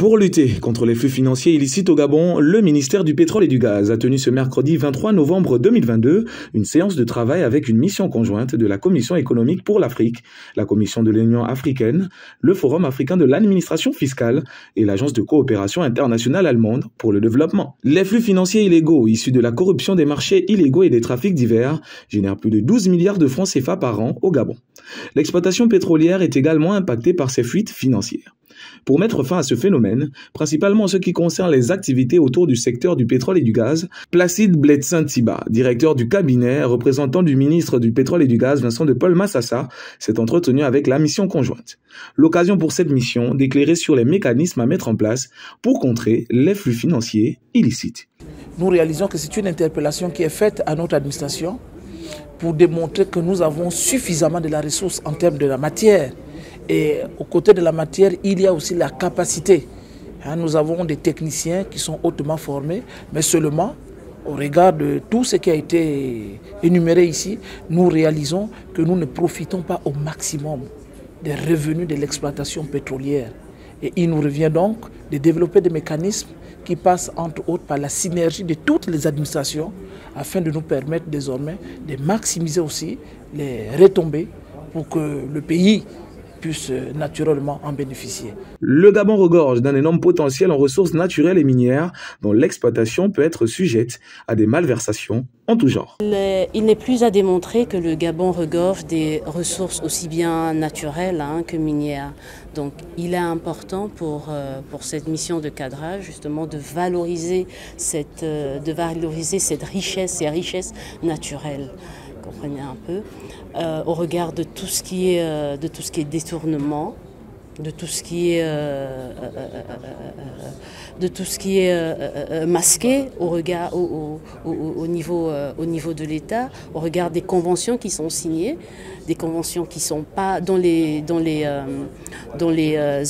Pour lutter contre les flux financiers illicites au Gabon, le ministère du Pétrole et du Gaz a tenu ce mercredi 23 novembre 2022 une séance de travail avec une mission conjointe de la Commission économique pour l'Afrique, la Commission de l'Union africaine, le Forum africain de l'administration fiscale et l'Agence de coopération internationale allemande pour le développement. Les flux financiers illégaux issus de la corruption des marchés illégaux et des trafics divers génèrent plus de 12 milliards de francs CFA par an au Gabon. L'exploitation pétrolière est également impactée par ces fuites financières. Pour mettre fin à ce phénomène, principalement en ce qui concerne les activités autour du secteur du pétrole et du gaz, Placide Bletsin-Tiba, directeur du cabinet représentant du ministre du Pétrole et du Gaz Vincent de Paul Massassa, s'est entretenu avec la mission conjointe. L'occasion pour cette mission d'éclairer sur les mécanismes à mettre en place pour contrer les flux financiers illicites. Nous réalisons que c'est une interpellation qui est faite à notre administration pour démontrer que nous avons suffisamment de la ressource en termes de la matière. Et aux côtés de la matière, il y a aussi la capacité. Nous avons des techniciens qui sont hautement formés, mais seulement au regard de tout ce qui a été énuméré ici, nous réalisons que nous ne profitons pas au maximum des revenus de l'exploitation pétrolière. Et il nous revient donc de développer des mécanismes qui passent entre autres par la synergie de toutes les administrations afin de nous permettre désormais de maximiser aussi les retombées pour que le pays puisse naturellement en bénéficier. Le Gabon regorge d'un énorme potentiel en ressources naturelles et minières dont l'exploitation peut être sujette à des malversations en tout genre. Il n'est plus à démontrer que le Gabon regorge des ressources aussi bien naturelles que minières. Donc il est important pour cette mission de cadrage justement de valoriser cette richesse, ces richesses naturelles. Comprenez un peu, au regard de tout ce qui est détournement, de tout ce qui est masqué au niveau de l'État, au regard des conventions qui sont signées, des conventions qui sont pas dans les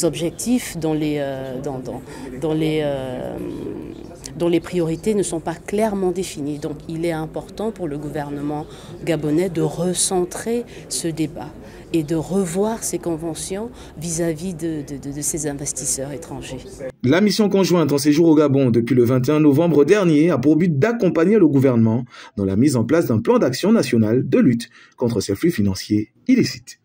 objectifs, dont les priorités ne sont pas clairement définies. Donc il est important pour le gouvernement gabonais de recentrer ce débat et de revoir ces conventions vis-à-vis de ces investisseurs étrangers. La mission conjointe en séjour au Gabon depuis le 21 novembre dernier a pour but d'accompagner le gouvernement dans la mise en place d'un plan d'action national de lutte contre ces flux financiers illicites.